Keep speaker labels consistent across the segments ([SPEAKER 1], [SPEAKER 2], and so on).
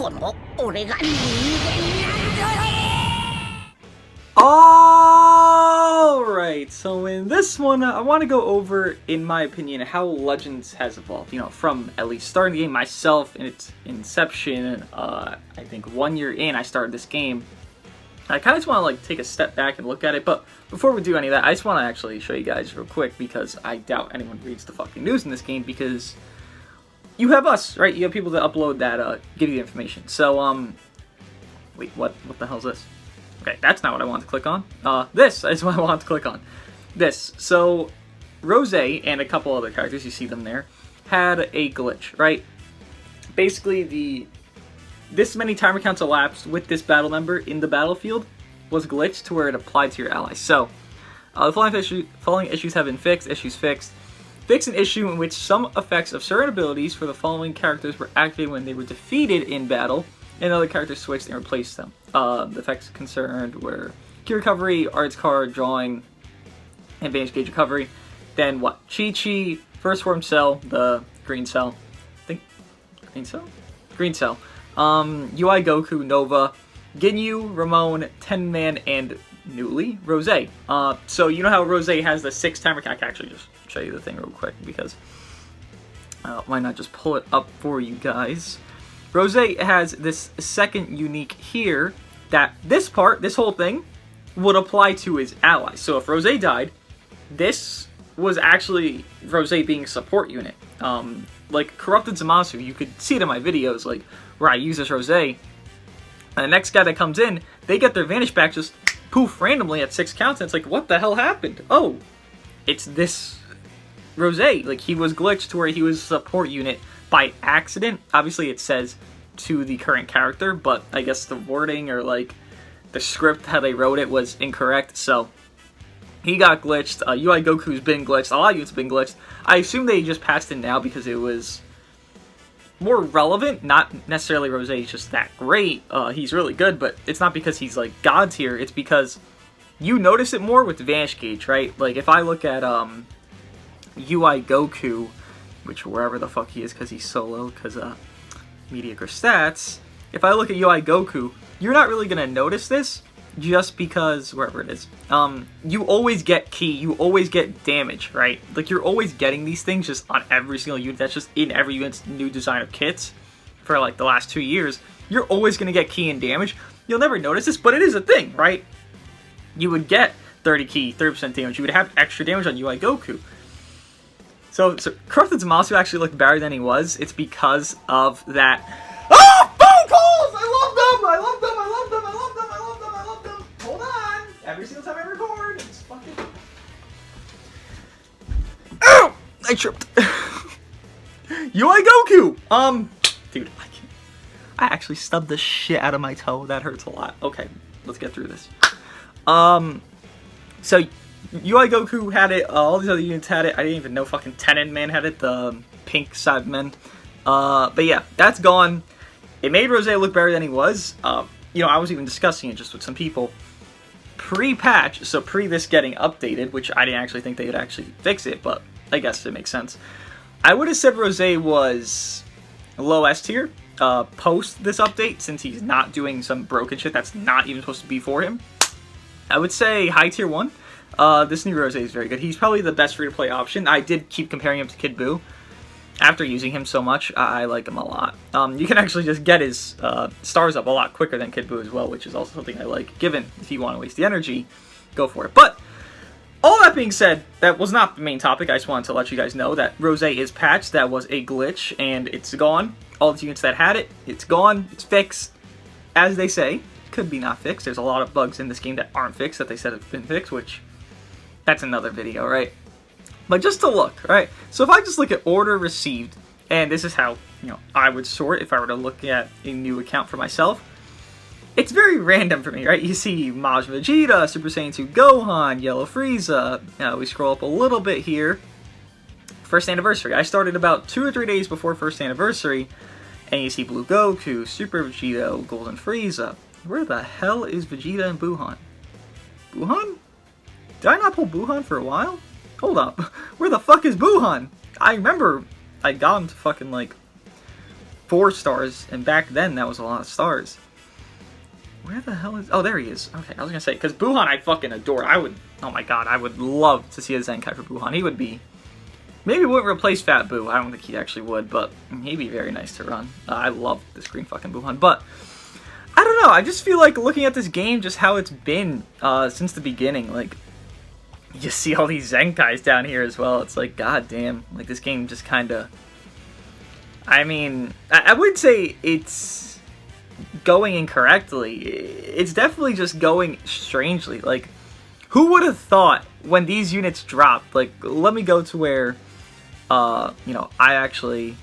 [SPEAKER 1] この俺が人間なんだ。
[SPEAKER 2] Alright, so in this one, I want to go over, in my opinion, how Legends has evolved. You know, from at least starting the game myself in its inception, I think 1 year in I started this game. I kind of just want to like take a step back and look at it, but before we do any of that, I just want to actually show you guys real quick because I doubt anyone reads the fucking news in this game because you have us, right? You have people that upload that, give you the information. So, wait, what the hell is this? Okay, that's not what I want to click on. This is what I want to click on. This. So, Rose and a couple other characters, you see them there, had a glitch, right? Basically, this many timer counts elapsed with this battle member in the battlefield was glitched to where it applied to your allies. So, the following issues have been fixed. Issues fixed. Fix an issue in which some effects of certain abilities for the following characters were activated when they were defeated in battle, and other characters switched and replaced them. The effects concerned were key recovery, arts card, drawing, advantage gauge recovery. Then what? Chi-Chi, first form cell, the green cell. I think green cell? Green cell. UI Goku, Nova, Ginyu, Ramon, Ten Man, and newly, Rose. So you know how Rose has the 6 timer count? I can actually just show you the thing real quick because why not just pull it up for you guys? Rose has this second unique here that this whole thing, would apply to his allies. So if Rose died, this was actually Rose being a support unit. Like Corrupted Zamasu, you could see it in my videos, like where I use this Rose. And the next guy that comes in, they get their Vanish back just poof randomly at 6 counts, and it's like, what the hell happened? Oh, it's this Rose. Like he was glitched to where he was a support unit by accident. Obviously it says to the current character, but I guess the wording or like the script, how they wrote it, was incorrect. So he got glitched. UI Goku's been glitched. A lot of units have been glitched. I assume they just patched it now because it was more relevant. Not necessarily Rose is just that great. He's really good, but it's not because he's like God tier. It's because you notice it more with the Vanish Gauge, right? Like if I look at UI Goku, which wherever the fuck he is because he's solo, because mediocre stats. If I look at UI Goku, you're not really going to notice this just because, wherever it is, you always get key, you always get damage, right? Like you're always getting these things just on every single unit. That's just in every unit's new design of kits for like the last 2 years. You're always going to get key and damage. You'll never notice this, but it is a thing, right? You would get 30 key, 30% damage. You would have extra damage on UI Goku. So Corrupted Zamasu actually looked better than he was. It's because of that. Oh, phone calls! I love them! I love them! I love them! I love them! I love them! I love them! Hold on! Every single time I record, it's fucking. Ow! I tripped. UI Goku! Dude, I actually stubbed the shit out of my toe. That hurts a lot. Okay, let's get through this. So UI Goku had it, all these other units had it. I didn't even know fucking Tenon Man had it, the pink side men. But yeah, that's gone. It made Rose look better than he was. You know, I was even discussing it just with some people. Pre-patch, so pre this getting updated, which I didn't actually think they would actually fix it, but I guess it makes sense. I would have said Rose was low S tier post this update, since he's not doing some broken shit that's not even supposed to be for him. I would say high tier 1. This new Rose is very good. He's probably the best free-to-play option. I did keep comparing him to Kid Buu. After using him so much, I like him a lot. You can actually just get his stars up a lot quicker than Kid Buu as well, which is also something I like. Given, if you want to waste the energy, go for it. But, all that being said, that was not the main topic. I just wanted to let you guys know that Rose is patched. That was a glitch, and it's gone. All the units that had it, it's gone. It's fixed. As they say, could be not fixed. There's a lot of bugs in this game that aren't fixed that they said have been fixed, which that's another video, right? But just to look, right? So if I just look at order received, and this is how, you know, I would sort if I were to look at a new account for myself, it's very random for me, right? You see Maj Vegeta, Super Saiyan 2 Gohan, Yellow Frieza. We scroll up a little bit here. First anniversary. I started about 2 or 3 days before first anniversary, and you see Blue Goku, Super Vegeta, Golden Frieza. Where the hell is Vegeta and Buhan? Buhan? Did I not pull Buhan for a while? Hold up. Where the fuck is Buhan? I remember I got him to fucking, like, 4 stars, and back then that was a lot of stars. Where the hell is... Oh, there he is. Okay, I was gonna say, because Buhan I fucking adore. Oh my god, I would love to see a Zenkai for Buhan. He would be... Maybe he wouldn't replace Fat Boo. I don't think he actually would, but he'd be very nice to run. I love this green fucking Buhan, but... I don't know, I just feel like looking at this game, just how it's been since the beginning, like... You see all these Zenkais down here as well. It's like, god damn, like this game just kinda... I mean, I would say it's going incorrectly. It's definitely just going strangely. Like, who would have thought when these units dropped? Like, let me go to where, you know, I actually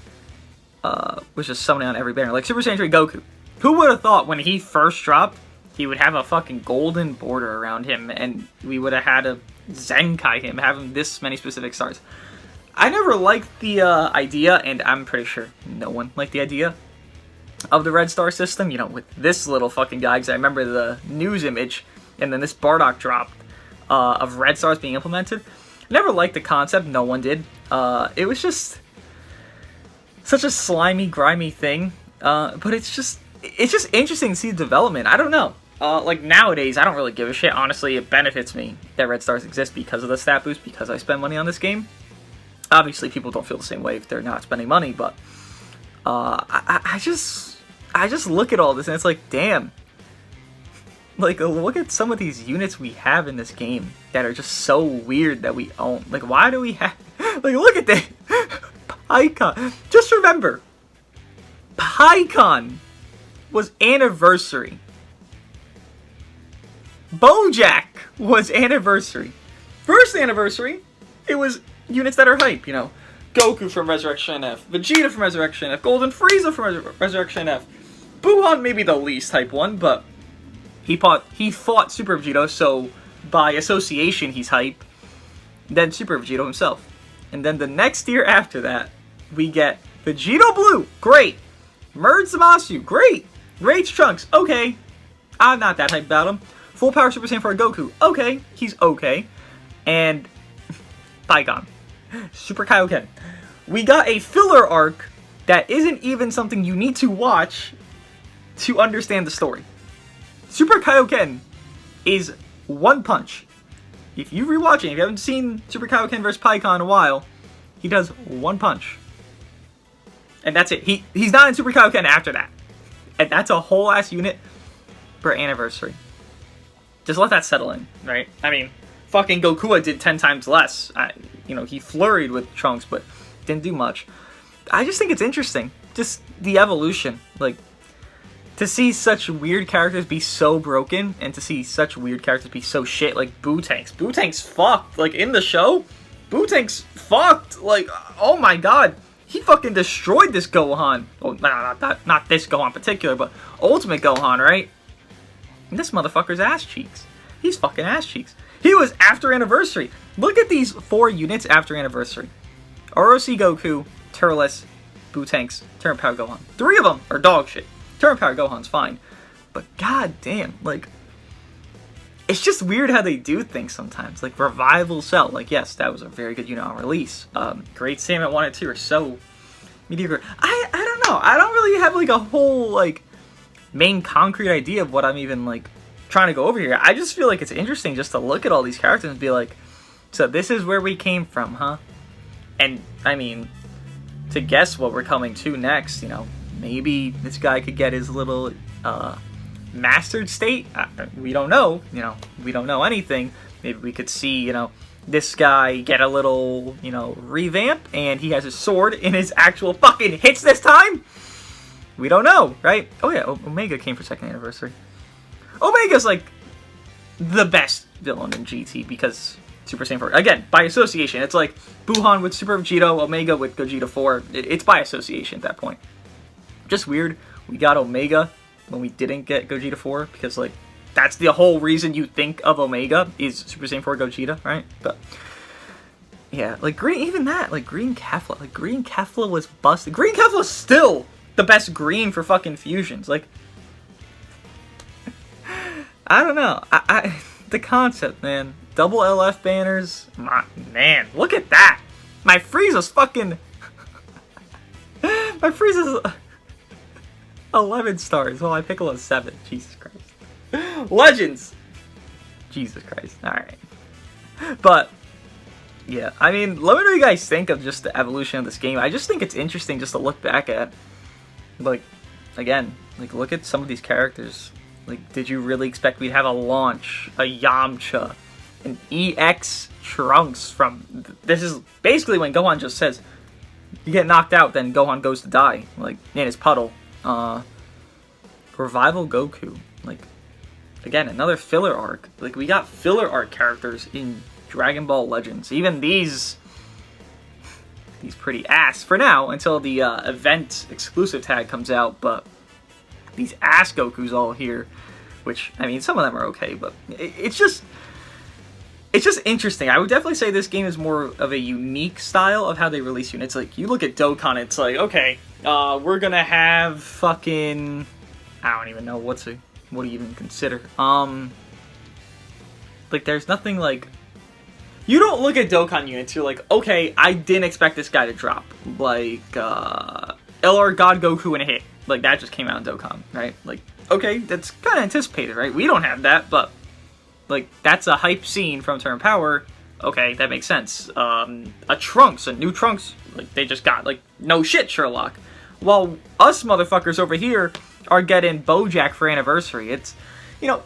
[SPEAKER 2] was just summoning on every banner. Like, Super Saiyan 3 Goku. Who would have thought when he first dropped, he would have a fucking golden border around him, and we would have had to Zenkai him, have him this many specific stars. I never liked the idea, and I'm pretty sure no one liked the idea of the Red Star system, you know, with this little fucking guy, because I remember the news image, and then this Bardock dropped of Red Stars being implemented. Never liked the concept, no one did. It was just such a slimy, grimy thing, but it's just interesting to see the development. I don't know. Like, nowadays, I don't really give a shit. Honestly, it benefits me that Red Stars exist because of the stat boost, because I spend money on this game. Obviously, people don't feel the same way if they're not spending money, but I just look at all this and it's like, damn. Like, look at some of these units we have in this game that are just so weird that we own. Like, why do we have... Like, look at that. Pikkon. Just remember, Pikkon was anniversary. Bojack was anniversary. First anniversary, it was units that are hype, you know. Goku from Resurrection F, Vegeta from Resurrection F, Golden Frieza from Resurrection F. Buhan maybe the least hype one, but he fought Super Vegito, so by association he's hype. Then Super Vegito himself. And then the next year after that, we get Vegito Blue, great. Merge Zamasu, great. Rage Trunks, okay. I'm not that hyped about him. Full Power Super Saiyan 4 Goku, okay. He's okay. And Pikkon. Super Kaioken. We got a filler arc that isn't even something you need to watch to understand the story. Super Kaioken is one punch. If you rewatch it, if you haven't seen Super Kaioken vs. Pikkon in a while, he does one punch. And that's it. He's not in Super Kaioken after that. And that's a whole ass unit per anniversary. Just let that settle in, right? I mean, fucking Gokua did 10 times less. You know, he flurried with Trunks, but didn't do much. I just think it's interesting. Just the evolution. Like, to see such weird characters be so broken, and to see such weird characters be so shit, like Boo-Tanks. Boo-Tanks fucked. Like, in the show, Boo-Tanks fucked. Like, oh my god. He fucking destroyed this Gohan. Oh, not this Gohan in particular, but Ultimate Gohan, right? And this motherfucker's ass cheeks. He's fucking ass cheeks. He was after anniversary. Look at these 4 units after anniversary. ROC Goku, Turles, Boo-Tanks, Turn Power Gohan. 3 of them are dog shit. Turn Power Gohan's fine. But god damn, like... It's just weird how they do things sometimes. Like, Revival Cell. Like, yes, that was a very good unit on release. Great Saiyaman 1 and 2 are so mediocre. I don't know. I don't really have, like, a whole, like... main concrete idea of what I'm even like trying to go over here. I just feel like it's interesting just to look at all these characters and be like, so this is where we came from, huh? And I mean, to guess what we're coming to next, you know, maybe this guy could get his little mastered state. We don't know, you know, we don't know anything. Maybe we could see, you know, this guy get a little, you know, revamp, and he has his sword in his actual fucking hits this time. We don't know, right? Oh yeah, Omega came for 2nd anniversary. Omega's like the best villain in GT because Super Saiyan 4. Again, by association. It's like Buhan with Super Vegito, Omega with Gogeta 4. It's by association at that point. Just weird. We got Omega when we didn't get Gogeta 4 because, like, that's the whole reason you think of Omega is Super Saiyan 4 Gogeta, right? But yeah, like Green, even that, like Green Kefla. Like Green Kefla was busted. Green Kefla's still the best green for fucking fusions. Like, I don't know. The concept, man. Double LF banners. Man, look at that. My Frieza's fucking... My Frieza's 11 stars. Well, I Piccolo 7. Jesus Christ. Legends. Jesus Christ. Alright. But, yeah. I mean, let me know what you guys think of just the evolution of this game. I just think it's interesting just to look back at. Like, again, like, look at some of these characters. Like, did you really expect we'd have a Launch, a Yamcha, an EX Trunks from... This is basically when Gohan just says, you get knocked out, then Gohan goes to die, like, in his puddle. Revival Goku. Like, again, another filler arc. Like, we got filler arc characters in Dragon Ball Legends. Even these pretty ass for now, until the event exclusive tag comes out, but these ass Gokus all here, which, I mean, some of them are okay, but it's just interesting. I would definitely say this game is more of a unique style of how they release units. Like, you look at Dokkan, it's like, okay, we're gonna have fucking... I don't even know what do you even consider? Like, there's nothing like... You don't look at Dokkan units, you're like, okay, I didn't expect this guy to drop. Like, LR God Goku in a hit. Like, that just came out in Dokkan, right? Like, okay, that's kind of anticipated, right? We don't have that, but, like, that's a hype scene from Turn Power. Okay, that makes sense. A new Trunks, like, they just got, like, no shit, Sherlock. While us motherfuckers over here are getting BoJack for Anniversary. It's, you know,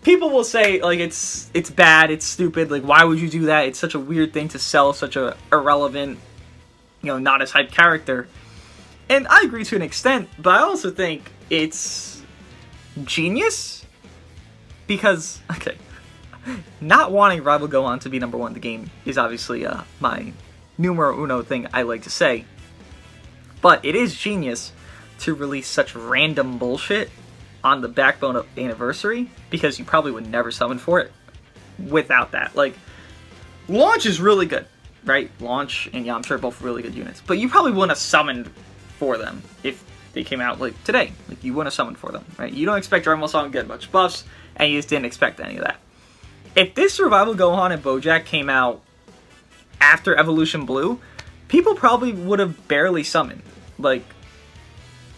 [SPEAKER 2] people will say, like, it's bad, it's stupid, like, why would you do that? It's such a weird thing to sell such a irrelevant, you know, not as hype character. And I agree to an extent, but I also think it's genius. Because, okay, not wanting Rival Gohan to be number one in the game is obviously my numero uno thing I like to say. But it is genius to release such random bullshit on the backbone of Anniversary, because you probably would never summon for it without that. Like, Launch is really good, right? Launch and Yamcha are both really good units, but you probably wouldn't have summoned for them if they came out, like, today. Like, you wouldn't have summoned for them, right? You don't expect Dragon Ball Song to get much buffs, and you just didn't expect any of that. If this Revival Gohan and BoJack came out after Evolution Blue, people probably would have barely summoned. Like,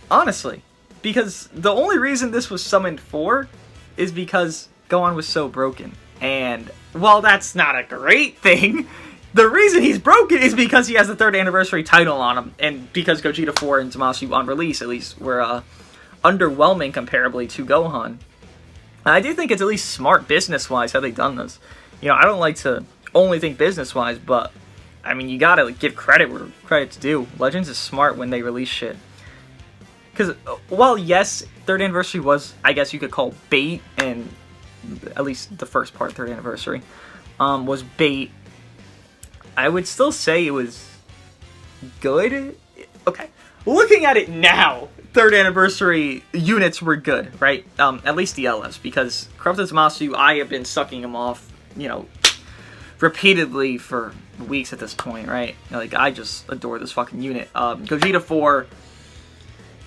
[SPEAKER 2] honestly. Because the only reason this was summoned for is because Gohan was so broken. And while that's not a great thing, the reason he's broken is because he has the 3rd anniversary title on him. And because Gogeta 4 and Zamasu on release, at least, were underwhelming comparably to Gohan. I do think it's at least smart business-wise how they've done this. You know, I don't like to only think business-wise, but, I mean, you gotta give credit where credit's due. Legends is smart when they release shit. Because, while yes, 3rd anniversary was, I guess you could call bait, and at least the first part, 3rd anniversary, was bait, I would still say it was good. Okay, looking at it now, 3rd anniversary units were good, right? At least the LS, because Corrupted Zamasu, I have been sucking him off, you know, repeatedly for weeks at this point, right? Like, I just adore this fucking unit. Gogeta 4...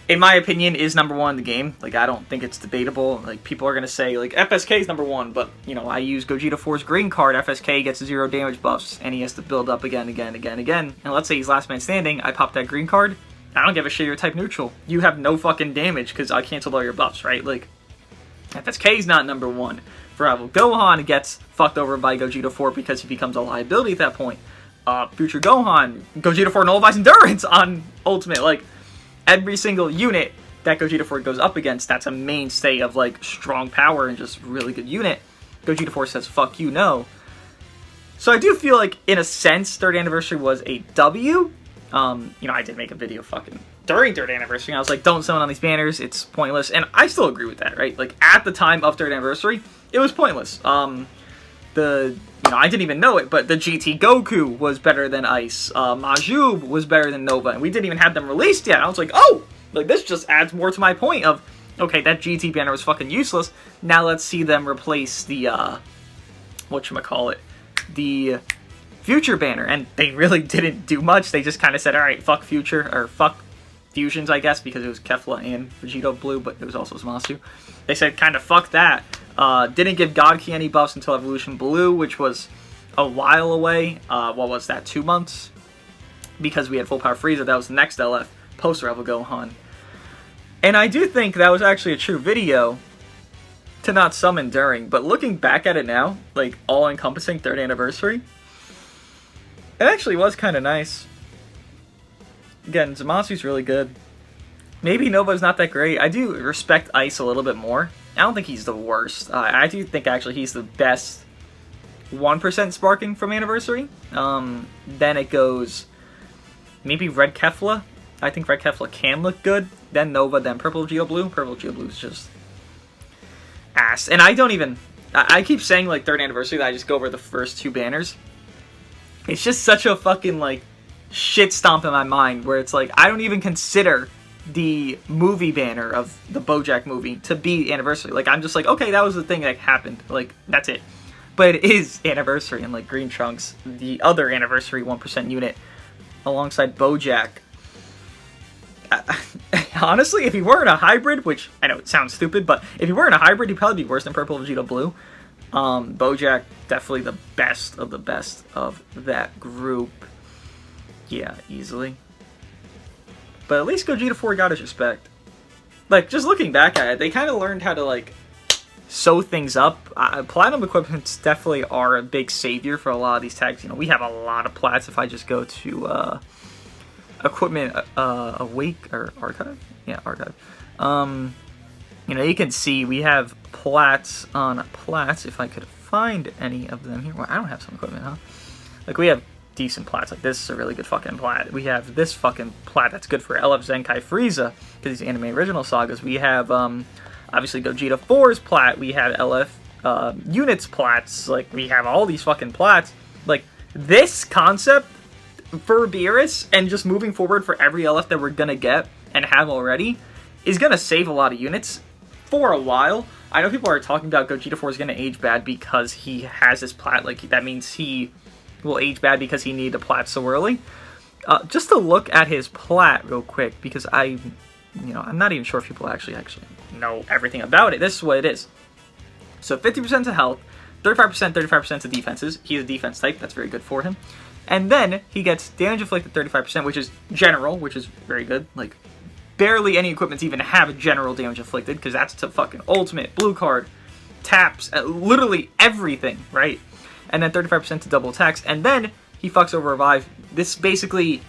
[SPEAKER 2] in my opinion, is number one in the game. Like, I don't think it's debatable. Like, people are going to say, like, FSK is number one, but, you know, I use Gogeta 4's green card, FSK gets 0 damage buffs, and he has to build up again. And let's say he's last man standing, I pop that green card, I don't give a shit, you're type neutral. You have no fucking damage, because I canceled all your buffs, right? Like, FSK's not number one. Rival Gohan gets fucked over by Gogeta 4 because he becomes a liability at that point. Future Gohan, Gogeta 4 nullifies Endurance on Ultimate, like... every single unit that Gogeta 4 goes up against, that's a mainstay of, like, strong power and just really good unit. Gogeta 4 says, fuck you, no. So I do feel like, in a sense, 3rd anniversary was a W. You know, I did make a video fucking during 3rd anniversary, and I was like, don't summon on these banners, it's pointless. And I still agree with that, right? Like, at the time of 3rd anniversary, it was pointless. You know, I didn't even know it, but the GT Goku was better than Ice. Majub was better than Nova, and we didn't even have them released yet. I was like, oh! Like, this just adds more to my point of, okay, that GT banner was fucking useless. Now let's see them replace the, whatchamacallit, the Future banner. And they really didn't do much. They just kind of said, alright, fuck Future, or fuck Fusions, I guess, because it was Kefla and Vegito Blue, but it was also Zamasu. They said, kind of fuck that. Didn't give God Key any buffs until Evolution Blue, which was a while away. What was that, 2 months? Because we had Full Power Frieza, that was the next LF, post Rival Gohan. And I do think that was actually a true video to not summon during, but looking back at it now, like all-encompassing 3rd anniversary, it actually was kind of nice. Again, Zamasu's really good. Maybe Nova's not that great. I do respect Ice a little bit more. I don't think he's the worst. I do think actually he's the best 1% sparking from Anniversary. Then it goes maybe Red Kefla. I think Red Kefla can look good. Then Nova, then Purple Geoblue. Purple Geoblue is just ass. And I don't even... I keep saying like 3rd Anniversary that I just go over the first 2 banners. It's just such a fucking like shit stomp in my mind where it's like I don't even consider the movie banner of the BoJack movie to be Anniversary. Like I'm just like, okay, that was the thing that happened. Like that's it. But it is Anniversary, and like Green Trunks, the other Anniversary 1% unit alongside BoJack. Honestly, if he weren't a hybrid, which I know it sounds stupid, but if he weren't a hybrid, he'd probably be worse than Purple Vegeta Blue. BoJack, definitely the best of that group. Yeah, easily. But at least Gogeta 4 got his respect. Like, just looking back at it, they kind of learned how to, like, sew things up. Platinum equipments definitely are a big savior for a lot of these tags. You know, we have a lot of plats. If I just go to equipment awake or archive, yeah, archive. You know, you can see we have plats on plats. If I could find any of them here, well, I don't have some equipment, huh? Like we have decent plats. Like this is a really good fucking plat. We have this fucking plat that's good for LF Zenkai Frieza because these anime original sagas. We have obviously Gogeta 4's plat. We have LF units plats. Like we have all these fucking plats. Like this concept for Beerus and just moving forward for every LF that we're gonna get and have already is gonna save a lot of units for a while. I know people are talking about Gogeta 4 is gonna age bad because he has this plat. Like that means he will age bad because he needed the plat so early. Just to look at his plat real quick because I'm not even sure if people actually know everything about it. This is what it is. So 50% to health, 35% to defenses. He's a defense type. That's very good for him. And then he gets damage inflicted 35%, which is general, which is very good. Like, barely any equipments even have general damage inflicted, because that's to fucking ultimate, blue card, taps, literally everything, right? And then 35% to double attacks. And then he fucks over Revive. This basically,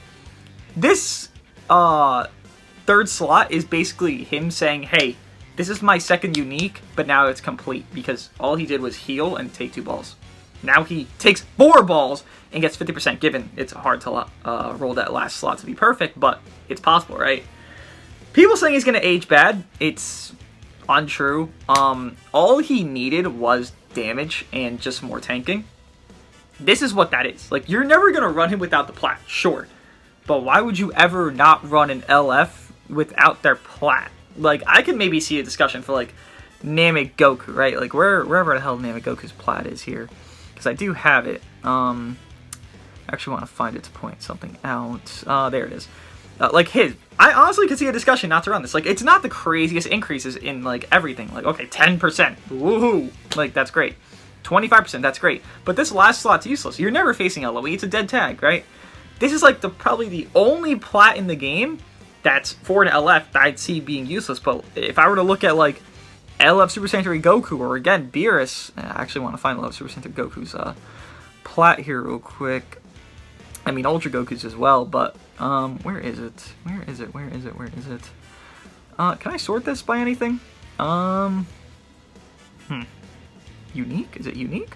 [SPEAKER 2] this third slot is basically him saying, hey, this is my second unique, but now it's complete, because all he did was heal and take 2 balls. Now he takes 4 balls and gets 50%, given it's hard to roll that last slot to be perfect, but it's possible, right? People saying he's going to age bad, it's untrue. All he needed was damage and just more tanking. This is what that is. Like, you're never going to run him without the plat, sure. But why would you ever not run an LF without their plat? Like, I could maybe see a discussion for, like, Namek Goku, right? Like, wherever the hell Namek Goku's plat is here. Because I do have it. I actually want to find it to point something out. There it is. Like his, I honestly could see a discussion not to run this. Like, it's not the craziest increases in, like, everything. Like, okay, 10%. Woohoo! Like, that's great. 25%, that's great. But this last slot's useless. You're never facing LOE. It's a dead tag, right? This is, like, probably the only plat in the game that's for an LF that I'd see being useless. But if I were to look at, like, LF Super Saiyan Goku, or again, Beerus, I actually want to find LF Super Saiyan Goku's plat here real quick. I mean, Ultra Goku's as well, but, where is it? Where is it? Where is it? Where is it? Can I sort this by anything? Unique? Is it unique?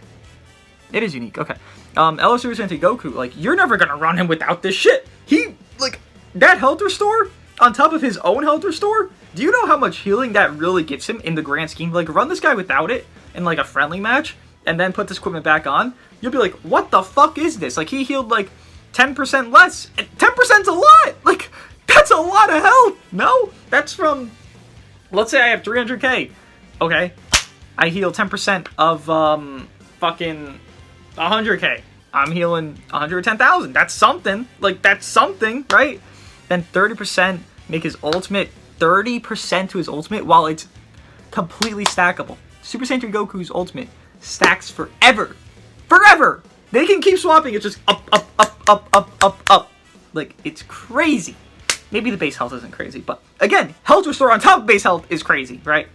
[SPEAKER 2] It is unique, okay. LF Super Saiyan Goku, like, you're never gonna run him without this shit! He, like, that health restore, on top of his own health restore, do you know how much healing that really gives him in the grand scheme? Like, run this guy without it in, like, a friendly match, and then put this equipment back on, you'll be like, what the fuck is this? Like, he healed, like, 10% less, and 10%'s a lot! Like, that's a lot of health! No? That's from, let's say I have 300k, okay? I heal 10% of, fucking 100k. I'm healing 110,000. That's something. Like, that's something, right? Then 30% make his ultimate 30% to his ultimate while it's completely stackable. Super Saiyan 3 Goku's ultimate stacks forever. Forever! They can keep swapping. It's just up, up, up, up, up, up, up. Like, it's crazy. Maybe the base health isn't crazy, but again, health restore on top of base health is crazy, right?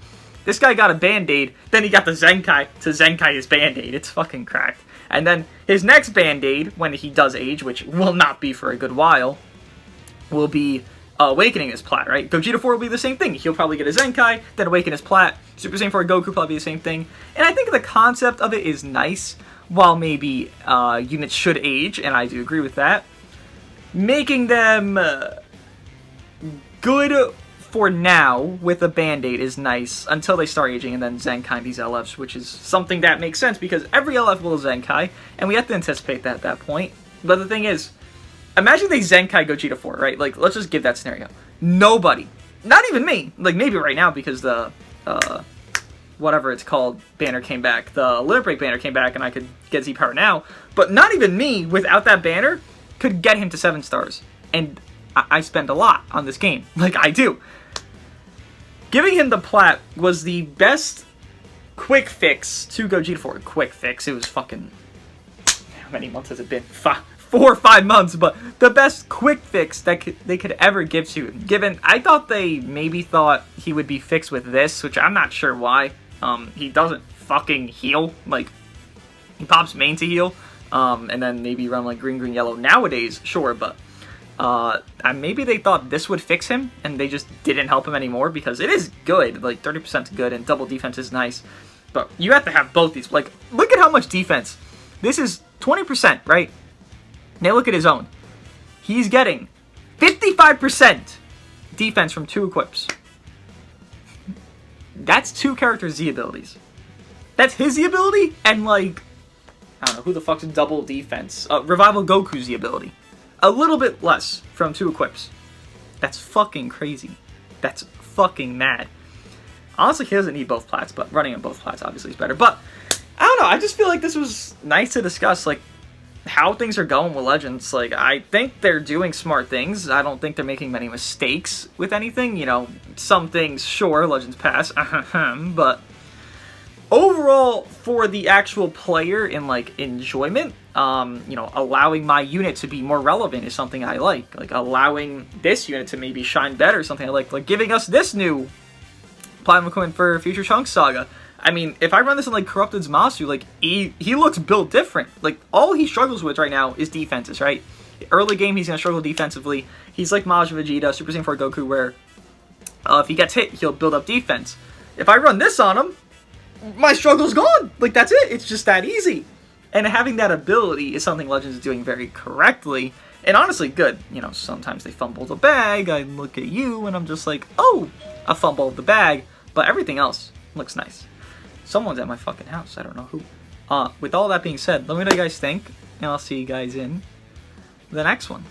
[SPEAKER 2] This guy got a Band-Aid, then he got the Zenkai to Zenkai his Band-Aid. It's fucking cracked. And then his next Band-Aid, when he does age, which will not be for a good while, will be awakening his Plat, right? Gogeta 4 will be the same thing. He'll probably get a Zenkai, then awaken his Plat. Super Saiyan 4 Goku probably the same thing. And I think the concept of it is nice, while maybe units should age, and I do agree with that. Making them good for now with a Band-Aid is nice until they start aging and then Zenkai these LFs, which is something that makes sense because every LF will Zenkai, and we have to anticipate that at that point. But the thing is, imagine they Zenkai Gogeta 4, right? Like, let's just give that scenario. Nobody, not even me, like maybe right now because the, whatever it's called, banner came back, the Limit Break banner came back and I could get Z-Power now, but not even me, without that banner, could get him to 7 stars. And I spend a lot on this game, like I do. Giving him the Plat was the best quick fix to Gogeta 4. Quick fix, it was fucking, how many months has it been? 4 or 5 months, but the best quick fix that they could ever give to him. Given, I thought they maybe thought he would be fixed with this, which I'm not sure why. He doesn't fucking heal, like, he pops main to heal, and then maybe run like green, yellow nowadays, sure, but maybe they thought this would fix him, and they just didn't help him anymore, because it is good, like 30% good, and double defense is nice, but you have to have both these. Like, look at how much defense. This is 20%, right? Now look at his own. He's getting 55% defense from 2 equips. That's 2 characters' Z abilities. That's his Z ability, and like, I don't know, who the fuck's double defense? Revival Goku's Z ability. A little bit less from 2 equips. That's fucking crazy. That's fucking mad. Honestly, he doesn't need both Plats, but running on both Plats obviously is better. But, I don't know, I just feel like this was nice to discuss, like, how things are going with Legends. Like, I think they're doing smart things. I don't think they're making many mistakes with anything. You know, some things, sure, Legends pass, but overall, for the actual player in, like, enjoyment, you know, allowing my unit to be more relevant is something I like. Like, allowing this unit to maybe shine better is something I like. Like, giving us this new Platinum Coin for Future Trunks Saga. I mean, if I run this in, like, Corrupted Zamasu, like, he looks built different. Like, all he struggles with right now is defenses, right? Early game, he's going to struggle defensively. He's like Majin Vegeta, Super Saiyan 4 Goku, where if he gets hit, he'll build up defense. If I run this on him, my struggle's gone. Like, that's it. It's just that easy. And having that ability is something Legends is doing very correctly. And honestly, good. You know, sometimes they fumble the bag. I look at you, and I'm just like, oh, a fumble of the bag. But everything else looks nice. Someone's at my fucking house. I don't know who. With all that being said, let me know what you guys think. And I'll see you guys in the next one.